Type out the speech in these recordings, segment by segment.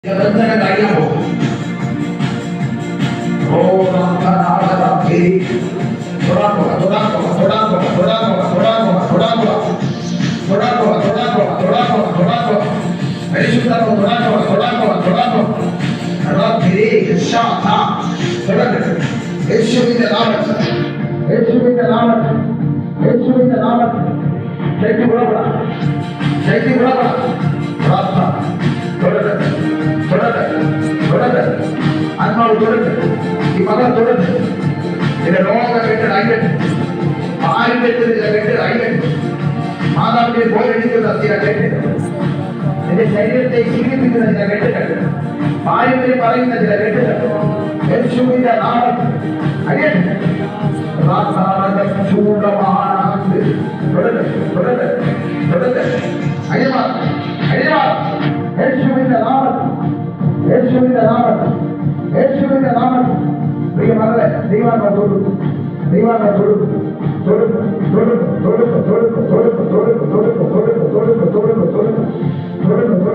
നിബന്ധന കഴിയാമോ? യേശുവിന്റെ നാമത്തിൽ യേശുവിന്റെ നാമത്തിൽ യേശുവിന്റെ നാമത്തിൽ ശക്തി ഉള്ളപ്പെടാം, ശക്തി ഉള്ളപ്പെടാം. പ്രാർത്ഥന തുടരുത്, തുടരുത്, തുടരുത്. ആത്മാവ് തുടരുത്, ഈ മകൻ തുടരുത്. ഇതിന്റെ രോഗം കെട്ടിട്ട് അയക്കട്ടെ, പാരമ്പര്യത്തിൽ ചില കെട്ടിട്ട് അയക്കട്ടെ, മാതാവിന്റെ പോലെടുക്കുന്ന ചില കെട്ടിട്ട്, എന്റെ ശരീരത്തെ ജീവിപ്പിക്കുന്ന ചില കെട്ടിട്ട്, പാരമ്പര്യം പറയുന്ന ചില കെട്ടിട്ട് യേശുവിന്റെ നാമത്തിൽ അയക്കട്ടെ. യേശുവിന്റെ നാമത്തിൽ യേശുവിന്റെ നാമത്തിൽ യേശുവിന്റെ നാമത്തിൽ പ്രിയമകളെ ദൈവാത്മാ തൊടുക്കും, ദൈവാത്മാ തൊടുക്കും, തൊടുക്കും, തൊടുക്കും, തൊടുക്കും, തൊടുക്കും, തൊടുക്കും, തൊടുക്കും, തൊടുക്കും, തൊടുക്കും, തൊടുക്കും, തൊടുക്കും, തൊടുക്കും,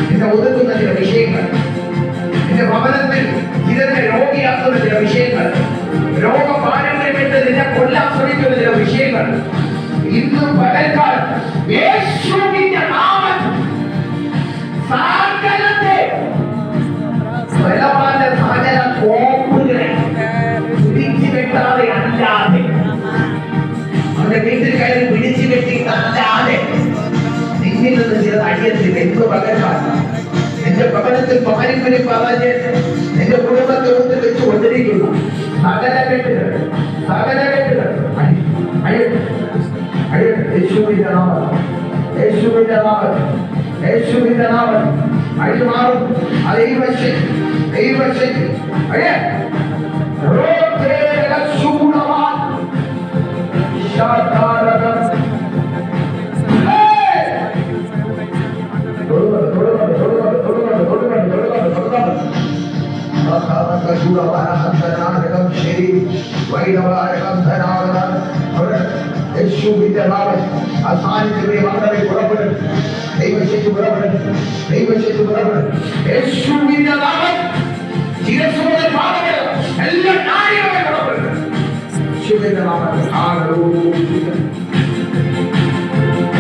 നിന്റെ ഒതുക്കുന്ന ചില വിഷയങ്ങൾ, നിന്റെ ഭവനത്തിൽ ചിലരെ രോഗിയാക്കുന്ന ചില വിഷയങ്ങൾ, രോഗപാരമ്പര്യപ്പെട്ട് നിന്നെ കൊല്ലാൻ ശ്രമിക്കുന്ന ചില വിഷയങ്ങൾ ഇന്നും പകൽക്കാലം യേശുവിന്റെ നാമത്തിൽ സകലത്തെ ബലവാന്റെ സകല കോപ്പുകളെ പിടിച്ചു വെട്ടാതെ അല്ലാതെ, അവന്റെ വീട്ടിൽ കയറി പിടിച്ചു വെട്ടിയിട്ടല്ലാതെ നിന്നിൽ നിന്ന് ചില അടിയത്തിൽ എന്ത് പകൽക്കാലം നിന്റെ ഭവനത്തിൽ പാരമ്പര്യം പറഞ്ഞ് നിന്റെ കുടുംബത്തെ ഒത്ത് വെച്ച് കൊണ്ടിരിക്കുന്നു സകല കെട്ടുകൾ, സകല കെട്ടുകൾ യേശുവിന്റെ നാമത്തിൽ യേശുവിന്റെ നാമത്തിൽ യേശുവിന്റെ നാമത്തിൽ അഴിഞ്ഞു മാറും. അത് ദൈവശക്തി യേശുവിന്റെ നാമത്തിൽ അസാന്നിധ്യമേ മകളെ പുറപ്പെടും, ദൈവശക്തി പുറപ്പെടും, ദൈവശക്തി പുറപ്പെടും. യേശുവിന്റെ നാമത്തിൽ ശിരസ്സുമുതൽ പാദങ്ങൾ എല്ലാ നാഴികകളും പുറപ്പെടും. യേശുവിന്റെ നാമത്തിൽ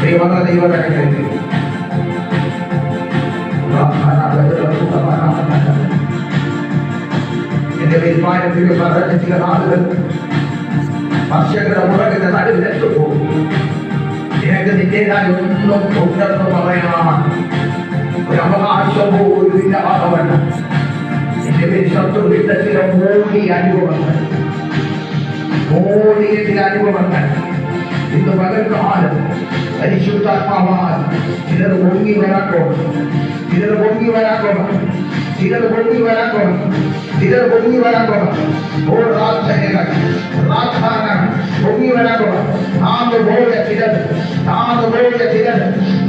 ദൈവകരങ്ങളിൽ എന്റെ വിൽപ്പാനത്തിന് പറഞ്ഞ ചില നാളുകൾ വർഷങ്ങളുടെ മുറകിന്റെ നടുവിലെത്തു പോകും. നിനക്ക് നിന്റേതായ ഒന്നും ഉണ്ടെന്ന് പറയാൻ ഒരു അവകാശമോ ഒരു ഇല്ലാതവല്ല. നിന്റെ പേര് ശത്രുവിന്റെ ചില മോടിയ അനുഭവങ്ങൾ, മോടിയ ചില അനുഭവങ്ങൾ ഇന്ന് പകൽക്കാലം പരിശുദ്ധാത്മാവാൽ ചിലർ പൊങ്ങി വരാക്കോണം, ചിലർ പൊങ്ങി വരാക്കോണം, ചിലർ പൊങ്ങി വരാക്കോണം, ചിലർ പൊങ്ങി വരാക്കോണം. ഓ പ്രാർത്ഥനകൾ പ്രാർത്ഥന പൊങ്ങി വരാക്കോണം. താന്നു പോയ ചിലർ, താന്നു പോയ ചിലർ,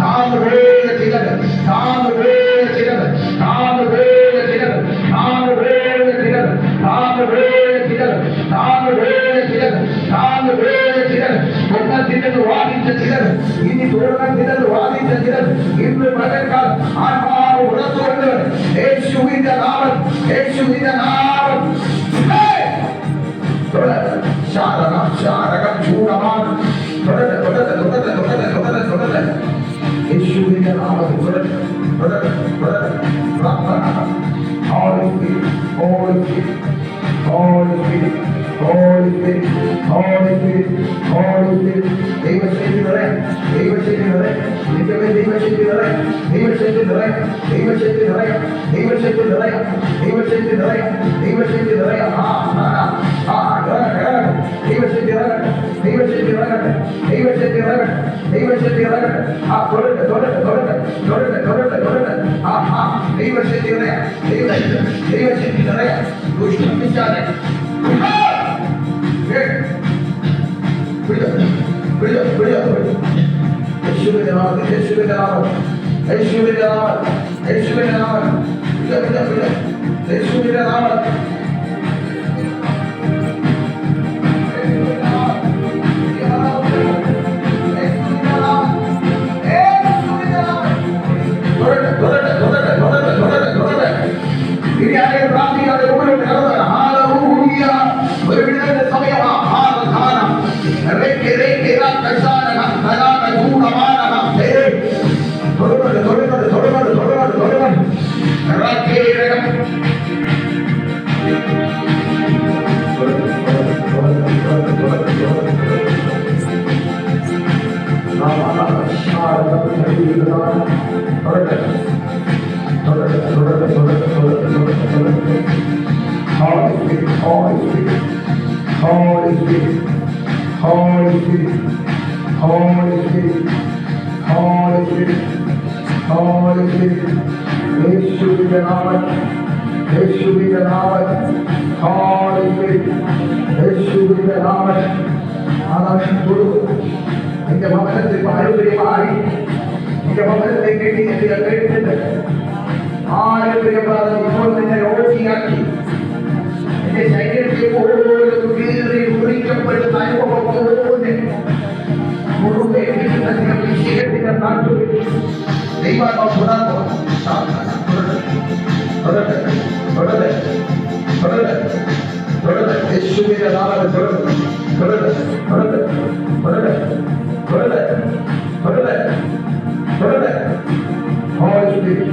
താന്നു പോയ ചിലർ, താന്നു പോയ ചിലർ, താന്നു പോയ ചിലർ, താന്നു പോയ ചിലർ, താന്നു പോയ ചിലർ, താന്നു പോയ ചിലർ, താന്നു പോയ ചിലർ, തുറന്നില്ലെന്ന് വാദിച്ച ചിലർ, ഇനി തുറന്നില്ലെന്ന് വാദിച്ച ചിലർ ഇന്ന് പകൽക്കാലം ആത്മാവ് ഉണർത്തുകൊണ്ട് യേശുവിന്റെ നാമം, യേശുവിന്റെ നാമം ശാരകം ശാരകം ചൂടമാണ് തുടരെ തുടരെ തുടരെ തുടരെ തുടരെ തുടരെ യേശുവിന്റെ നാമത്തിൽ തുടരെ തുടരെ തുടരെ പ്രാർത്ഥന. Holy Spirit, Holy Spirit, Holy Spirit, Holy Spirit, Holy Spirit, Holy Spirit. ദൈവശക്തി നിറയാം, ദൈവശക്തി നിറയാം, നിന്റെ ദൈവശക്തി നിറയാം, ദൈവശക്തി നിറയാം, ദൈവശക്തി നിറയാം, ദൈവശക്തി നിറയാം, ദൈവശക്തി നിറയാം, ദൈവശക്തി നിറയാം. ദൈവശക്തി ഇറങ്ങട്ടെ, ദൈവശക്തി ഇറങ്ങട്ടെ, ദൈവശക്തി ഇറങ്ങട്ടെ, ദൈവശക്തി ഇറങ്ങട്ടെ. തൊടട്ടെ, തൊടട്ടെ, തൊടട്ടെ, തൊടട്ടെ, തൊടട്ടെ, തൊടട്ടെ. ദൈവശക്തി നിറയാം, ദൈവശക്തി നിറയാം. ദുഷ്ടപിശാചേ യേശുവിന്റെ നാമത്തിൽ, യേശുവിന്റെ നാമത്തിൽ, യേശുവിന്റെ നാമത്തിൽ, യേശുവിന്റെ നാമത്തിൽ, യേശുവിന്റെ നാമത്തിൽ. ഇനി ആരെയും പ്രാർത്ഥിക്കാതെ മുമ്പിലോട്ട് കടന്നു. ഹല്ലേലൂയ. ഒരു വിടുതലിന്റെ സമയമാണ്. Holy Spirit, Holy Spirit, Holy Spirit, Holy Spirit, Holy Spirit, Holy Spirit, Holy Spirit. യേശുവിന്റെ നാമത്തിൽ, യേശുവിന്റെ നാമത്തിൽ, Holy Spirit, യേശുവിന്റെ നാമത്തിൽ. ആകാശം കൊടുക്കും. നിന്റെ ഭവനത്തിൽ പാരമ്പര്യമായി നിന്റെ ഭവനത്തെ കെട്ടി കേട്ടിട്ടുണ്ട്. ആരും പ്രിയപ്പെടാതെ ഇപ്പോൾ നിന്നെ രോഗിയാക്കി നിന്റെ ശരീരത്തെ പോലും കീറി മുറിക്കപ്പെടുന്ന അനുഭവം പോലെ മുഴുവൻ വിഷയത്തിന്റെ നാട്ടിൽ ദൈവാത്മാവ് യേശുവിന്റെ നാമത്തിൽ Holy Spirit,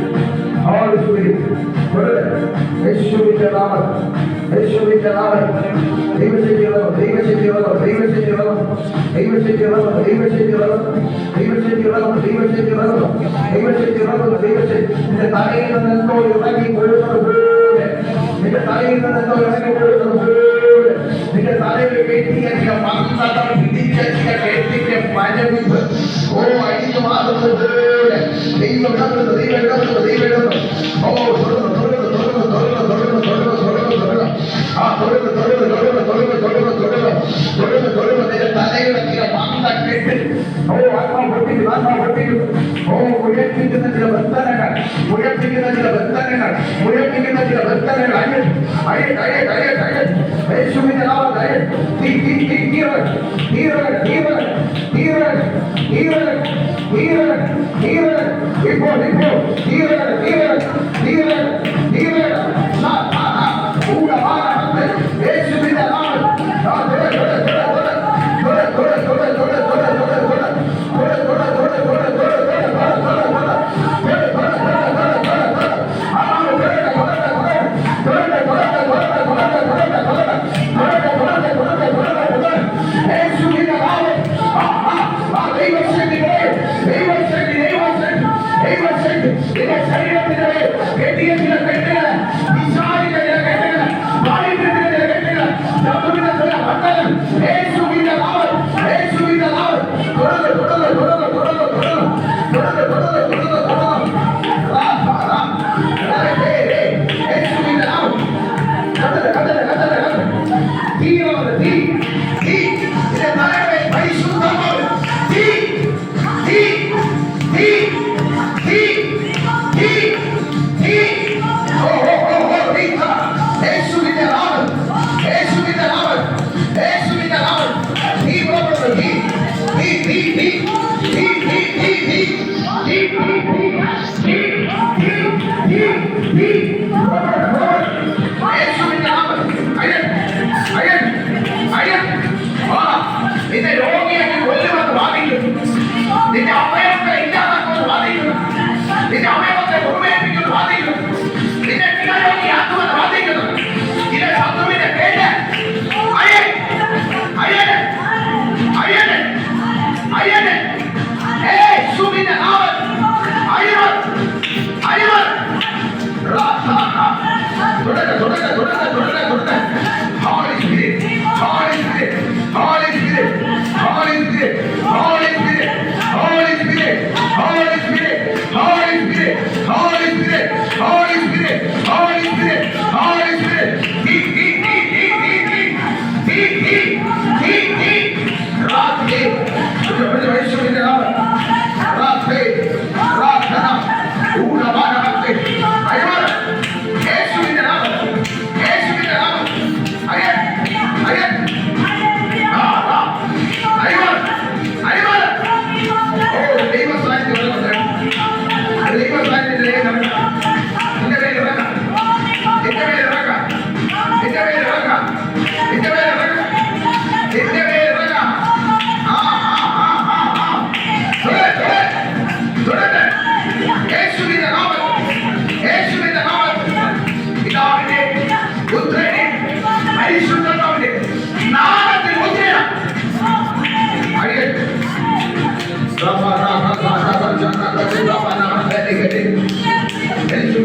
Holy Spirit, യേശുവിന്റെ നാമത്തിൽ, യേശുവിന്റെ നാമത്തിൽ. ദൈവശക്തി ഇറങ്ങും, ദൈവശക്തി ഇറങ്ങും, ദൈവശക്തി ഇറങ്ങും, ദൈവശക്തി ഇറങ്ങും, ദൈവശക്തി ഇറങ്ങും, ദൈവശക്തി ഇറങ്ങും, ദൈവശക്തി ഇറങ്ങും, ദൈവശക്തി ഇറങ്ങും, ദൈവശക്തി. നിന്റെ തലയിൽ നിന്നെന്തോ ഇറങ്ങി കൊള്ളുന്നത് പോലെ, നിന്റെ തലയിൽ നിന്നെന്തോ ഇറങ്ങി കൊള്ളുന്നത് പോലെ, നിന്റെ തലയിൽ കെട്ടിയ മന്ത്രം പിടിച്ച കെട്ടിന്റെ പരവിപ്പ് അഴിഞ്ഞു മാറുന്നത് പോലെ ദൈവം ഇടപെടുന്നു, ദൈവം ഇടപെടുന്നു, ദൈവം ഇടപെടുന്നു. തൊടുന്നു, തൊടുന്നു, തൊടുന്നു, തൊടുന്നു, തൊടുന്നു, തൊടുന്നു, തൊടുന്നു, തൊടുന്നു. തൊടുന്നു, തൊടുന്നു, തൊടുന്നു, തൊടുന്നു, തൊടുന്നു, തൊടുന്നു, തൊടുന്നു, തൊടുന്നു. നിന്റെ തലയുടെ ചില മന്ത കെട്ട് ആത്മാവ് പൊട്ടിക്കുന്നു, ആത്മാവ് പൊട്ടിക്കുന്നു. ഉയർപ്പിക്കുന്ന ചില ബന്ധനങ്ങൾ, ഉയർപ്പിക്കുന്ന ചില ബന്ധനങ്ങൾ, ഉയർപ്പിക്കുന്ന ചില ബന്ധനങ്ങൾ യേശുവിന്റെ നാമത്തിൽ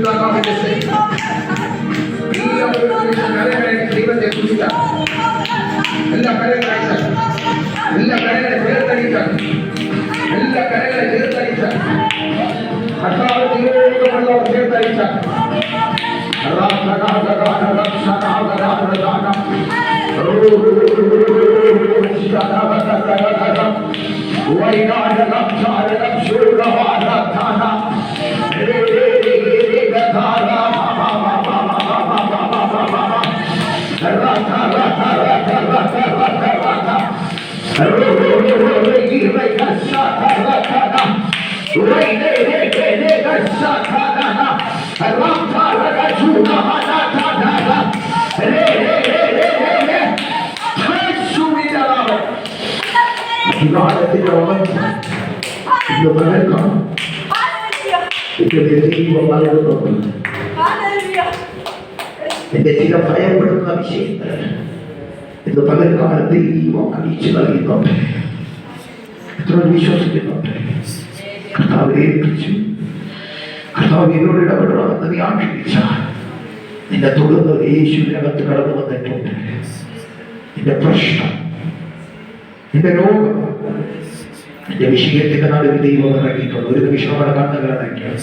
പരിശുദ്ധാത്മാവിന്റെ ദൈവത്തെ കുറിച്ചാണ് എല്ലാ കരകളെ ചേർത്തടിച്ചാൽ കർത്താവ് ദൈവമുള്ളവർ ചേർത്തടിച്ചാൽ എന്റെ ചില ഭയപ്പെടുന്ന വിഷയങ്ങൾ ഇന്ന് പകൽക്കാലത്ത് ദൈവം അറിയിച്ചു നൽകുന്നുണ്ട്. എത്ര വിശ്വസിക്കുന്നുണ്ട്? കർത്താവ് ഏൽപ്പിച്ചു, കർത്താവ് എന്നോട് ഇടപെടണമെന്ന് നീ ആഗ്രഹിച്ചാൽ നിന്നെ തുടർന്ന് യേശുവിനകത്ത് കടന്നു വന്നിട്ടുണ്ട്. നിന്റെ പ്രശ്നം, നിന്റെ രോഗം, നിന്റെ വിഷയത്തിന്റെ നടുവിൽ ദൈവം ഇറങ്ങിയിട്ടുണ്ട്. ഒരു നിമിഷം അവിടെ കണ്ണുകൾ അടയ്ക്കാം.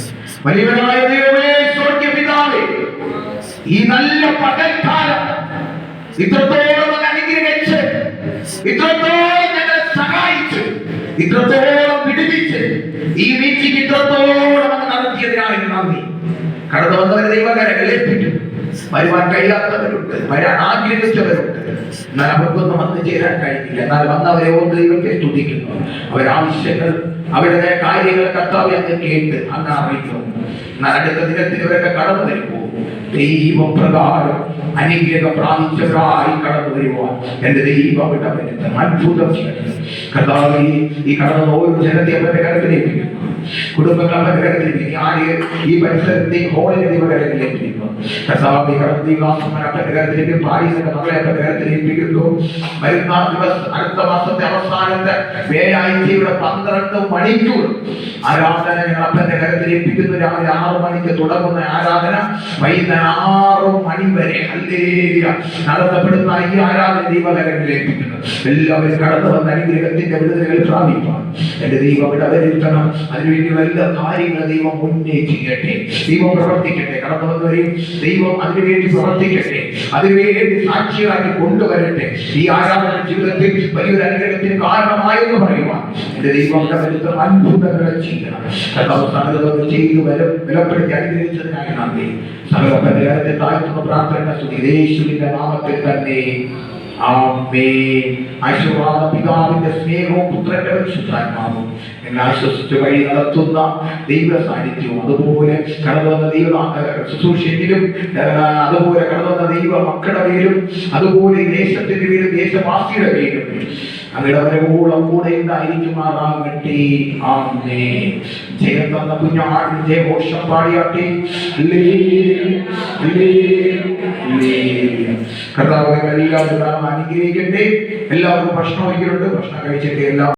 വലിയവനായ ദൈവമേ, സ്വർഗ്ഗപിതാവേ, ഈ നല്ല പകൽക്കാലം ഇത്രത്തോളം അനുഗ്രഹിച്ച്, ഇത്രത്തോളം ഞങ്ങളെ സഹായിച്ച്, ഇത്രത്തോളം പിടിപ്പിച്ച്, ഈ മീറ്റിംഗ് ഇത്രത്തോളം നടത്തിയതിനായി നന്ദി. കടന്നു വന്നവരെ ദൈവകരങ്ങൾ ഏൽപ്പിക്കും. വരുവാൻ കഴിയാത്തവരുണ്ട്, വരാൻ ആഗ്രഹിച്ചവരുണ്ട്, എന്നാൽ അവർക്കൊന്നും വന്നു ചേരാൻ കഴിഞ്ഞില്ല. എന്നാൽ വന്നവരെ ഓർത്ത് ദൈവത്തെ സ്തുതിക്കുന്നു. അവരാവശ്യങ്ങൾ, അവരുടെ കാര്യങ്ങൾ കർത്താവ് അങ്ങ് കേട്ട് അങ്ങ് അറിയിക്കുന്നു. എന്നാൽ അടുത്ത ദിനത്തിൽ ഇവരൊക്കെ കടന്നു വരുമ്പോൾ ദൈവപ്രകാരം അനുഗ്രഹം പ്രാപിച്ചവരായി കടന്നു വരുവാൻ എന്റെ ദൈവം ഇടപെടുന്ന അത്ഭുതം കർത്താവ് ഈ കടന്നു ഓരോ ജനത്തെ അവരുടെ കരത്തിലേപ്പിക്കുന്നു. കുടുംബങ്ങൾ അവരുടെ കരത്തിലേപ്പിക്കുന്നു. ഈ പരിസരത്തെ ഹോളിനെ ദൈവ കരത്തിലേപ്പിക്കുന്നു. കർത്താവ് അവരുടെ കരത്തിലേക്ക് പാടിയുടെ മകളെ അവരുടെ കരത്തിലേപ്പിക്കുന്നു. വരുന്ന ദിവസം, അടുത്ത മാസത്തെ അവസാനത്തെ വ്യാഴാഴ്ചയുടെ 12 മണിക്കൂർ ആരാധന ഞങ്ങൾ അപ്പന്റെ കരത്തിലേപ്പിക്കുന്നു. രാവിലെ 6 മണിക്ക് തുടങ്ങുന്ന ആരാധന വൈകുന്നേരം 6 മണി വരെ നടത്തപ്പെടുന്ന ഈ ആരാധന ദൈവകരങ്ങളിലേപ്പിക്കുന്നു. എല്ലാവരും കടന്നു വന്ന അനുഗ്രഹത്തിന്റെ വിടുതലുകൾ പ്രാപിപ്പാൻ എന്റെ ദൈവം ഇടവരുത്തണം. അതിനുവേണ്ടിയുള്ള എല്ലാ കാര്യങ്ങളും ദൈവം മുന്നേ ചെയ്യട്ടെ, ദൈവം പ്രവർത്തിക്കട്ടെ. കടന്നു വന്നവരെയും ദൈവം അതിനുവേണ്ടി പ്രവർത്തിക്കട്ടെ, അതിനുവേണ്ടി സാക്ഷികളാക്കി കൊണ്ടുവരട്ടെ. ഈ ആരാധന ജീവിതത്തിൽ വലിയൊരു അനുഗ്രഹത്തിന് കാരണമായെന്ന് പറയുവാൻ എന്റെ ദൈവം ഇടവരുത്തണം. അത്ഭുതങ്ങളെ ചെയ്യണം. കർത്താവ് ചെയ്ത് ബലപ്പെടുത്തി അനുഗ്രഹിച്ചതിനായി നന്ദി. സകലത്തിന്റെ കാര്യത്തെ താഴ്ത്തുന്ന പ്രാർത്ഥന യേശുവിന്റെ നാമത്തിൽ തന്നെ ആമേൻ. ആശീർവാദ പിതാവിന്റെ സ്നേഹവും പുത്രന്റെ പരിശുദ്ധാത്മാവും എന്നെ ആശ്വസിച്ച് വഴി നടത്തുന്ന ദൈവ സാന്നിധ്യവും, അതുപോലെ കടന്നു വന്ന ദൈവ ശുശ്രൂഷയിലും, അതുപോലെ കടന്നു വന്ന ദൈവ മക്കളുടെ പേരും, അതുപോലെ ദേശത്തിന്റെ പേരും ദേശവാസിയുടെ പേരും അങ്ങയുടെ വരവോളം കൂടെ ഉണ്ടായിരിക്കുമാറാകട്ടെ. ആമേൻ. ജയം തന്ന കുഞ്ഞാടിന് ജയഘോഷം പാടിയാട്ടെ. കർത്താവ് എല്ലാവരും അനുഗ്രഹിക്കട്ടെ. എല്ലാവർക്കും ഭക്ഷണം വയ്ക്കുന്നുണ്ട്. ഭക്ഷണം കഴിച്ചിട്ട് എല്ലാം